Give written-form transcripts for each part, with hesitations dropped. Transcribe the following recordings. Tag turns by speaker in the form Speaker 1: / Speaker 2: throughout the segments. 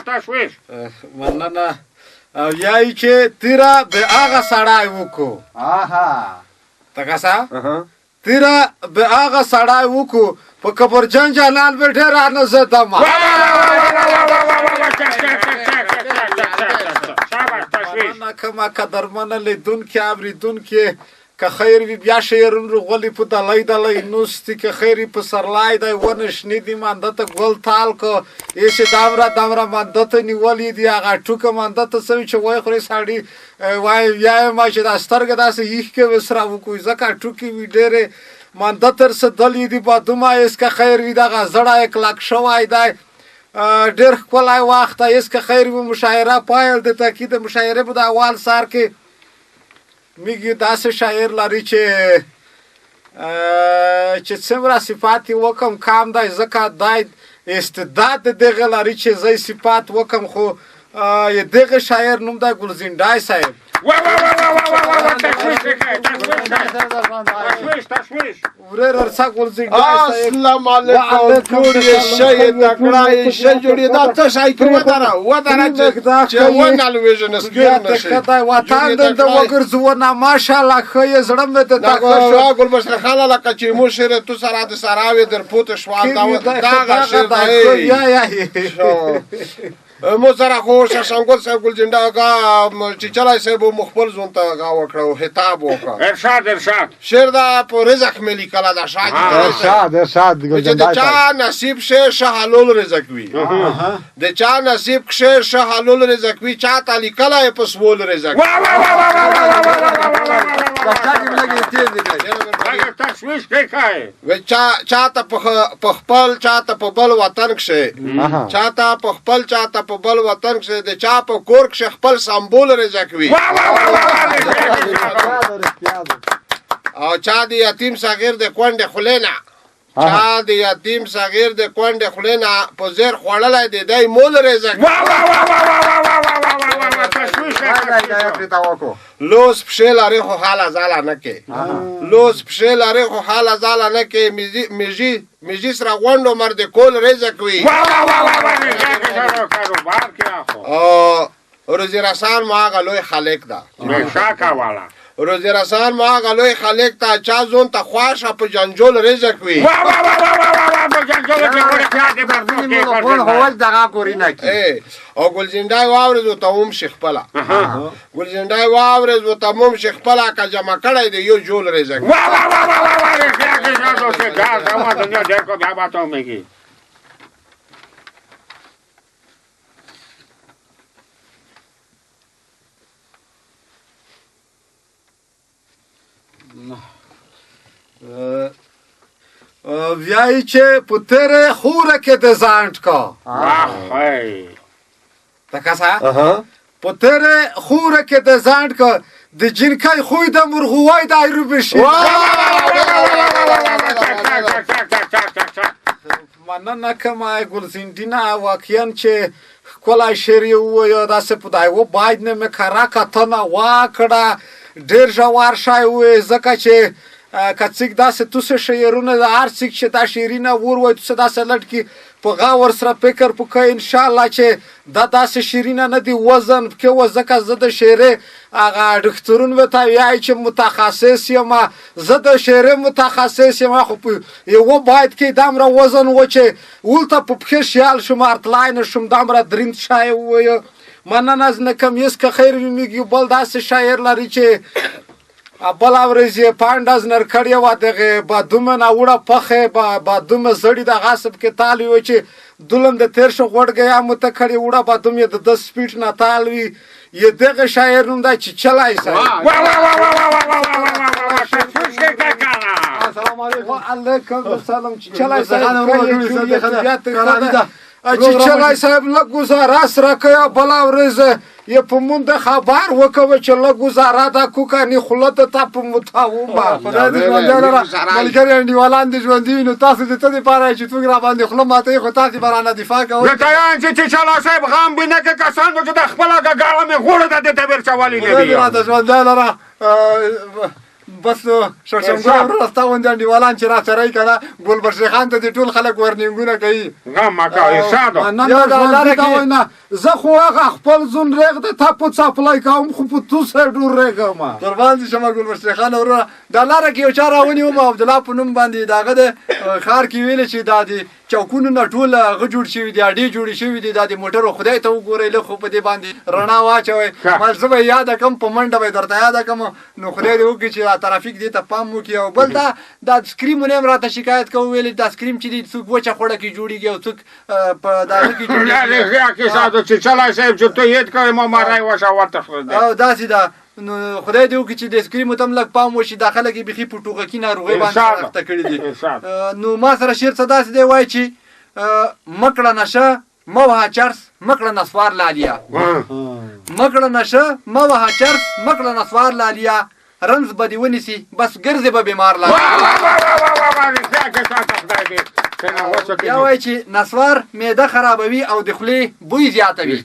Speaker 1: تشویش
Speaker 2: مننه او یای چې تیرا به هغه سړی وکړو ته کسا تیرا به هغه سړی وکړو په کبرجان جلال به ډېر رانه زه دم مننه که ما قدرمنه لیدونکي اورېدونکي که خیر وي بیا شعرونه غولي په دلی دلی نوستي که خیر وي په سرلای دی ونه شنې دي مانده ته ګل تال که ایسې دمره مانده ته نیولي دي هغه ټوکه مانده ته څه وي چې وایي خورې سړي وایي ویایمه چې دا سترګه داسې یخ کې وسره وکړو ځکه ټوکې وي ډېرې مانده تر څه دلې دي بادومه ایس که خیر وي دغه زړه یې کلک شوی دی ډېر ښکلی وخت دی ایس که خیر وي مشاعره پایل د تاکید د مشاعرې په د اول سر کې میگی داسې شاعر لري چې څومره صفات یې وکم کام دی ځکه دی استعداد د دغه لري چې زه صفات وکم خو دغه شاعر نوم دی ګلزینډای صاحب ورر ارسا ګلزینډای صاحب
Speaker 3: السلام علیکم جوړې شي تکړه شي جوړې دا څه شي کوي ودره چې ونه لويژن سګر نشي
Speaker 2: دا وطن د وګرځونه ماشاءالله خو یې زړه مې ته
Speaker 3: دا ګلبشر خاله لکه چې مو شعر تو سره د سراوي در پوت شوال دا شعر دی
Speaker 2: یا
Speaker 3: مو سره خو ششنګل صاحب ګلجنډا کا چې چلای صاحب مخبل زون ته غا وکړو خطاب وکړ
Speaker 1: ارشاد
Speaker 3: شعر دا په رزق ملي کلا دا
Speaker 4: ارشاد
Speaker 3: ګلجنډا چا نصیب شه شهالول رزق وی د چا نصیب شه شهالول رزق وی چا تعالی کلا په سوول رزق
Speaker 1: تشویش کې کای
Speaker 3: و چا ته په خپل چا ته په بل وطن کې چا ته په خپل چا ته په بل وطن کې د چا په کور کې خپل سمبول رزق وي او چا د یتیم صغیر د کونډه خلینا چا د یتیم صغیر د کونډه خلینا په زیر خوړلای دی دای مول رزق لوس پښې لري خو حاله زاله نه کې لوس پښې لري خو حاله زاله نه کې میجی سره غونډو مرد کول رزق وي او روزي رسان ما غلوي خالق دا
Speaker 1: شاکا والا
Speaker 3: روزي رسان ما غلوي خالق تا چا زون ته خواشه په جنجول رزق وي او ګلجنډای واورې ته هم شیخ پلا ګلجنډای واورې ته هم شیخ پلا کا جمع کړی دی یو جول رزق
Speaker 2: ویایی چې پتر خوره کې د ځانټ کا تکاسا پتر خوره کې د ځانټ کا د جنکای خوې د مرغوای د ایرو بشي مننه کما ګلزینډینا واقعا چې کولای شری و داسې پدای و باید نه مکرا کتنه واکړه ډیر ژور شای و زکه چې کڅک داسې توسه شعرونه د هر څیک چې دا شیرینه ور وای توسه داسې لټکی په غاور سره فکر پکې ان شاء الله چې دا داسې شیرینه نه دی وزن کې وزکه زده شعر هغه ډکترون وته یای چې متخصص یم زده شعر متخصص یم خو یو باید کې دمره وزن و چې ولته په پخې شیال شمار تلاین شم دمره درین شای و مننه از نکم یس که خیر میگی بل داسې شاعر لري چې بل اورځي پانداز نرکړی و دغه بادومه ناوړه پخه بادومه زړی د غاصب کې تالی و چې دلم د تیر شو غوړ گیا متکړی وړه بادومه د 10 سپیټ نه تالوي ی دغه شاعر نوم دا چې چلای سره السلام علیکم السلام چې چلای سره چې چلای صاحب لږ گزاره سره کوي بل اورځي یې په مونږ خبر وکوي چې لږ گزاره دا کوکانی خلت ته په متاومه
Speaker 4: خدای دې ملګری انډیوالان دې ژوندۍ نو تاسو دې ته دې پاره چې توګ را باندې خپل ماته خو تاسو برانه دفاع کوئ
Speaker 1: ځکه چې چلای صاحب غم بینه کې کسان چې د خپل ګاړه مې غوړه د تبر چوالي نه دی
Speaker 4: دا ژوندۍ لره بس شړشمګل ورستا وند انډیوالان چې را سره کنه ګل بشیر خان ته ټول خلک ورنینګونه کوي
Speaker 1: غم ما کوي ارشاد
Speaker 2: نن ژوندۍ دا وینا زه خو هغه خپل زون ریغ د تا په څاپلای کوم خو په تو سره ډور ریغم
Speaker 4: قربان دي شمه ګل بشیر خان ورو د لاره کې یو چا راونی و عبد الله په نوم باندې داغه د خار کې ویل چې دادی چوکونو نه ټول غ جوړ شوی دی اډي جوړ شوی دی د موټر خدای ته وګورئ له خو په دې باندې رڼا واچوي ما زه یاد کم په منډه به درته یاد کم نو خدای دې وکړي چې ترافیک دې ته پام وکړي او بل دا سکریم هم راته شکایت کوي ویل دا سکریم چې دې څوک وچه خوړه کې جوړیږي او څوک په داغه کې جوړیږي
Speaker 1: یا کې ساده چې چلای صاحب چې ته یې کوي ما مارای واشه ورته
Speaker 4: او داسې دا نو خدای دې وکړي چې د سکریم تم لګ پام وشي داخله کې بخي پټوغه کې ناروغي باندې راخته کړی دي نو ما سره شیر څه داسې دی وای چې مکړه نشه موها چرس مکړه نسوار لالیا مکړه نشه موها چرس مکړه نسوار لالیا رنز بدی ونیسی بس ګرځي به بیمار لالیا یا وای چې نسوار معده خرابوي او د خولې بوی زیاتوي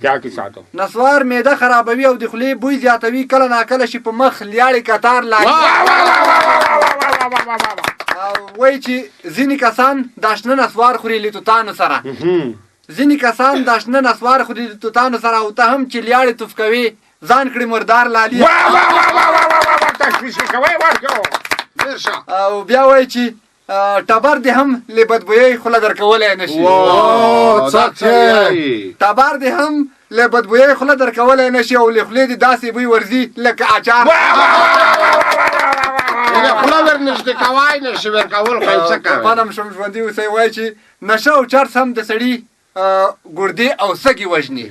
Speaker 4: نسوار معده خرابوي او د خولې بوی زیاتوي کله ناکله شي په مخ لیاړې کتار لالیا وای چې ځینې کسان د شنه نسوار خوري له توتانو سره ځینې کسان د شنه نسوار خوري له توتانو سره او ته هم چې لیاړې توف کوي ځان کړي مردار لالي او بیا وای چې ټبر دې هم له بدبویي خوله درکولی نشي ټبر دې هم له بدبویي خوله درکولی نشي او له خولې دې داسې بوی ورځي لکه اچار
Speaker 3: خوله ورنږدې کوای نه شي ورکول خو یې څه کوي
Speaker 4: پانم شم ژوندي اوسئ وایي چې نشه او چرس هم د سړي ګردې او سږي وژني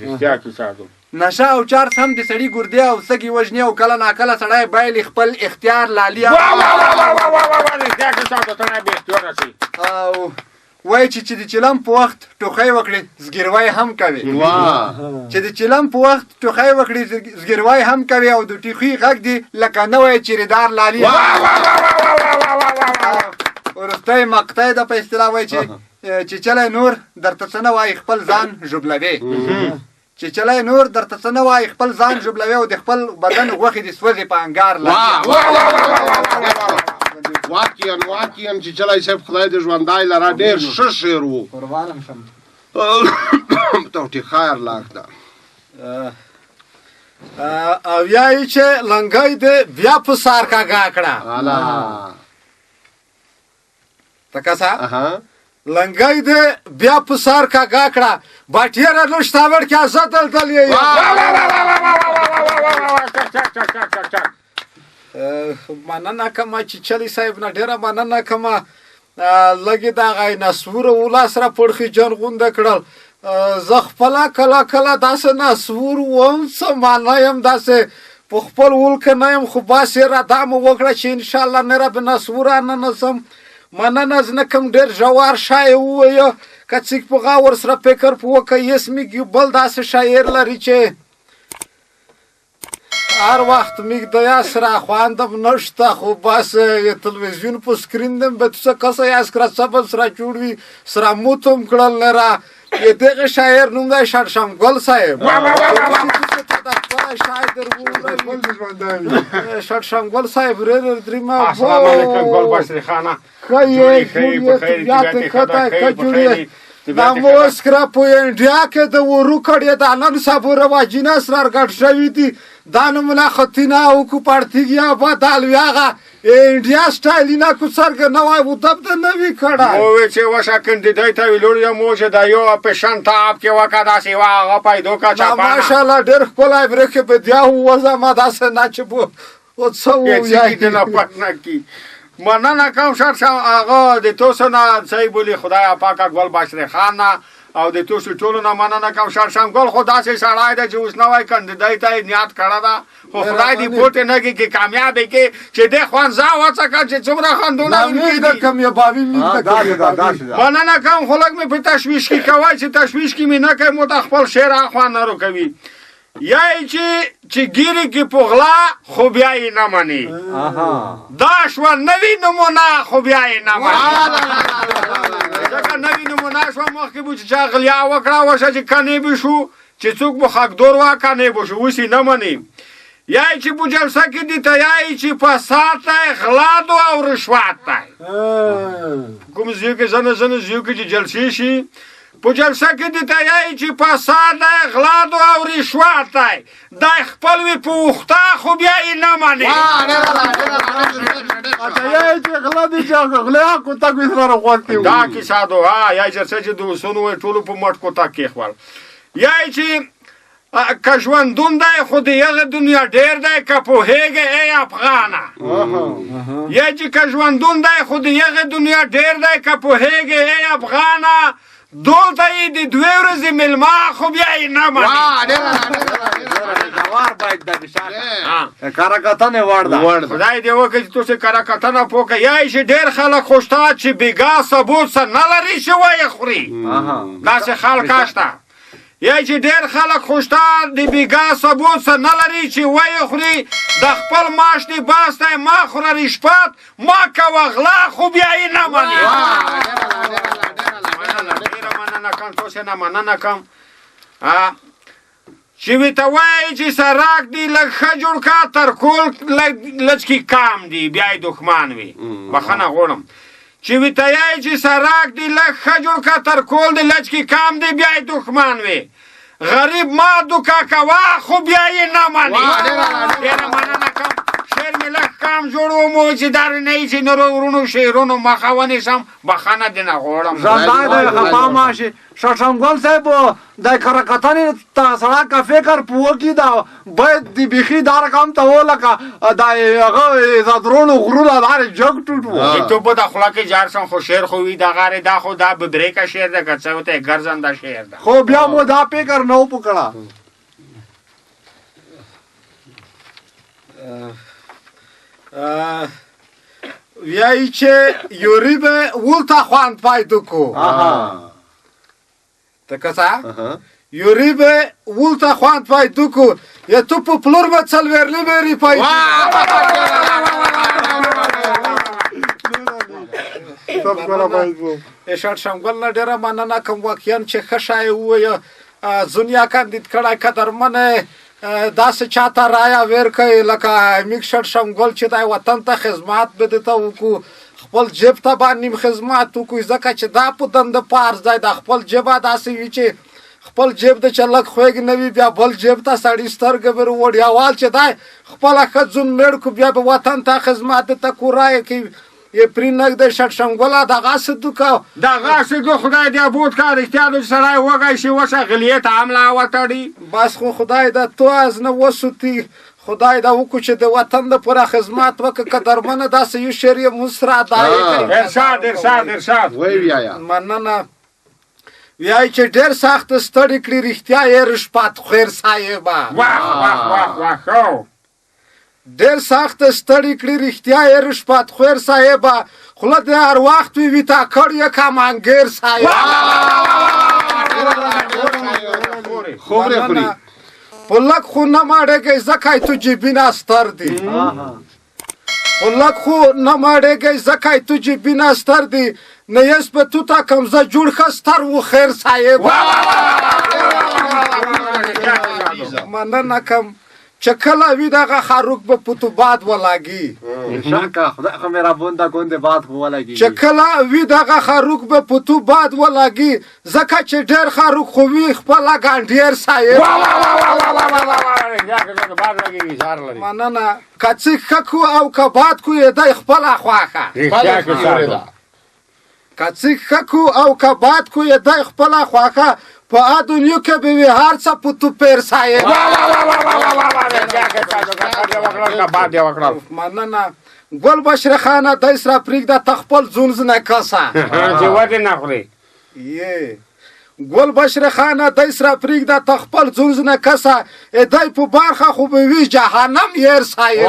Speaker 4: نشه او چرس هم د سړي ګردې او سږي وژني او کله ناکله سړی باید خپل اختیار لالي او وایي چې د چلم په وخت ټوخی وکړي زګیروی هم کوي چې د چلم په وخت ټوخی وکړي زګیروی هم کوي او د ټوخي غږ دی لکه نوی چیرېدار لالي وروستی مقطع ده په اصطلاح وایي چې چلی نور درته څه نه وایي خپل ځان ژوبلوي چې چلی نور درته څه نه وایي خپل ځان ژوبلوي او د خپل بدن غوښې دې سوځي په انګار
Speaker 3: واقعا چې چلی صاحب خدای دې ژوندی لره ډېر ښه شعر و
Speaker 4: قربانم شم
Speaker 3: توټي خیر لاک ده
Speaker 2: او یایي چې لنګۍ دې بیا په سار کاږه کړه تکسا لنګۍ دې بیا په سار کاږه کړه باټیره نشتاوړ کې ازت دلتل یې مننه کوم چې چلی صاحب نه ډیره مننه کوم لګي دا غي نسور ولا سره پړخي جن غونډه کړل زه خپل کله کله داسې نسور وم سمانه يم داسې په خپل ولک نه يم خو باسه را دام وکړه چې ان شاء الله نه رب نسور نه نسم مننه زنه کوم ډیر جوار شای وې کڅک په غاور سره فکر پوکه اسمي بل داسې شاعر لري چې هر وخت میګ د یاسره خواندم نشته خو بس تلویزیون په سکرین دم به څه کسه یاس کرا سبل سره جوړوي سره موتم کړل لره دغه شاعر نوم دی شړشم ګل صاحب شړشم ګل صاحب رر درما
Speaker 1: السلام علیکم ګل بشیر خانه
Speaker 2: دا موس کرا په انډیا کې د ورو کړی د نن صبر واجینا سره ګټ شوی دي دانو ملاقاتینا او کو پارتیګیا په دالویاغه انډیا سټایلینا کو سرګ نوای و دب د نوی کړه
Speaker 1: او چې وشا کاندیدایت ویلوړیا موجه دا یو پیشنټ اپ کې وکړه سی واغه پیدو کا چا
Speaker 2: ماشاءالله ډېر خپلای برخه په دیو وزه ما داسه ناچبو او څو
Speaker 1: یې چې نه پټنه کی مننه کوم شرشم آقا د توسو نه صحیح بولی خدای پاک ګل بشیر خان او د توسو ټولو نه مننه کوم شرشم ګل خدا سي سړای د جوس نوای کاندیدایت نیت کړه دا خو خدای دې پورته نه کې کامیاب کې چې د خوان ځا وڅکه چې څومره خندونه
Speaker 2: امید کوم یو باوی
Speaker 1: مننه کوم خلک مې په تشویش کې کوي چې تشویش کې مې نه کوي مو خپل شعر اخوان نه کوي یای چې ګيري کې پغلا خو بیا یې نه مني دا شو نوی نمونه خو بیا یې نه مني ځکه نوی نمونه شو مخکې به چې غلیا وکړه وشه چې کنې به شو چې څوک به حقدار وا کنې به شو اوس یې نه مني یای چې په جلسه کې دي ته یای چې فساد دی غلا دو او رشوت دی کوم ځای کې ځنه ځایو کې چې جلسې شي په جلسه کې دي ته یای چې فساد دی غلا دو او رشوت دی دا خپل وي په وخته خو بیا یې نه مني
Speaker 4: یای چې غلا دي چې غلا کو تا کوي سره غوښتي
Speaker 1: دا کیسه دو یای چې د وسونو ټولو په مټ کو تا کې خپل یای چې که ژوندون دی خو د هغه دنیا ډېر دی که پوهېږې ای افغانه یا چې که ژوندون دی خو د هغه دنیا ډېر دی که پوهېږې ای افغانه دلته یې د 2 ورځې مېلمه خو بیا یې نه مني
Speaker 4: کاره کتنې وړ ده
Speaker 1: خدای دې وکړي چې تاسې کره کتنه پوکه یا چې ډېر خلک خو شته چې بېګا ثبوت څه نه لري چې ویې خوري داسې خلک شته یا چې ډېر خلک خوشته د بیګا ثبوت څه نه لري چې ویې خوري د خپل معاش دی باس دی ما خوره رشوت ما کوه غلا خو بیا یې نه مني ډېره مننه کوم تاسې نه مننه کوم چې ورته وایي چې سراک دی لږ ښه جوړ کا تر کول لږ کام دی بیا یې دښمن وي بخښنه غواړم چې ورته وایي چې سراک دی لږ ښه جوړ کا تر کول دی لږ کام دی بیا یې دښمن وي غریب ما دوکه کوه خو بیا یې نه مني ډېره مننه کوم شعر مې لږ کم جوړ ومو چې دارې نه یي چې نورو ورونو شعرونو مخه ونیسم بخښنه دې نه غواړم
Speaker 4: ژوندی دی خفه مه شي شړشمګل صاحب د کره کتنې ته سړی که فکر په وکړي دا باید د بیخي دا رقم ته و لکه د هغه عزترونو غرونه دارې جګ ټوټ و
Speaker 1: تو په د خوله کې جار سم خو شعر خو وي دغه دا خو دا ببریکه شعر ده که څه ورته ګرځنده شعر ده
Speaker 4: خو بیا مو دا فکر نه و پکړه
Speaker 2: ویایی چې یوری به ولتا خواند پایدو کو ته کسا یوری به ولتا خواند پایدو کو یا تو په پلور به څلورلی بری پایدو شړشمګل نه ډېره مننه کوم واقعا چې ښه شی ووایه زنیا کاندید کړی قدرمنه داسې چاته رایا ویر کوي لکه میک شړشمګل چې دی وطن ته خدمات به دته وکړو خپل جیب ته به نیم خدمات وکړو ځکه چې دا په دنده پارس دی د خپل جیبه داسې وي چې خپل جیب د چلک خوږ نه وي بیا بل جیب ته سړي سترګې ور وړیاوال چې دی خپله ښځون میړ کو بیا به وطن ته خدمات دته کورای کوي یې پرې نږدې شړشمګله دغسې دوکه
Speaker 1: دغسې دو خدای دې ابود کا رښتیا د سړی وږی شي وشه غلیې ته حمله وتړي
Speaker 2: بس خو خدای د تو از نه وسوتي خدای دا وکړو چې د وطن دپاره خدمات وکړه قدرمنه داسې یو شعر یې موږ سره ادایې کوي
Speaker 1: ارشاد
Speaker 2: مننه ویایي چې ډېر سخت ستړي کړي رښتیا یې رشپت خیر صاحبه
Speaker 1: واه
Speaker 2: ډېر سخت ستړي کړي رښتیا یې رشپت خیر صاحبه خوله دې هر وخت وي تا کړی کمانګیر صاحب پلک خو نه ماړېږئ ځکه تو جیبین استر دی پلک خو نه ماړېږئ ځکه تو جیبین استر دی نه یس په تو تا کمزه جوړ ښه ستر و خیر صاحب مننه کوم چې کله وي دغه خاروق به په تو باد ولاګي چې کله وي دغه خاروق به په تو باد ولاګي ځکه چې ډېر خاروق خو وي خپله ګانډیر صاحب مننه که څه ښه کو او که باد کو یې دی خپله خوښه که څه ښه کو او که باد کو یې دی خپله خوښه په دنیا کې به وي هر څه په تو پیر صاحب مننه ګل بشر خانه دی سره پرېږده ته خپل ځونز نه کسه ګل بشر خانه دی سره پرېږده ته خپل ځونز نه کسه دی په برخه خو به وي جهنم یېر صاحب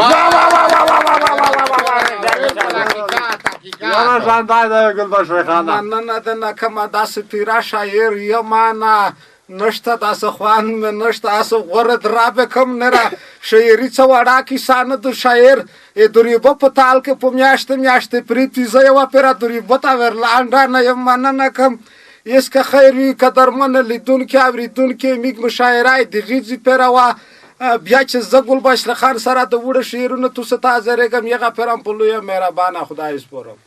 Speaker 2: مننه د نکمه داسې پیره شاعر یمه نه نشته داسې خوند مې نشته هسې غوره درابې کم نه را شاعري څه وړه کیسه نه د شاعر دریبه په تال کې په میاشتې میاشتې پرېتي زه یوه پیره دریبه ته ورلانډه نه یم مننه کوم ایس که خیر وي قدرمنه لیدونکي اورېدونکي میږ مشاعره یې د غیځې پیره وه بیا چې زه ګلباش له خان سره د وړه شعرونه تو څه تازه رېږم یغه پرم په لویه مهربانه خدای سپارم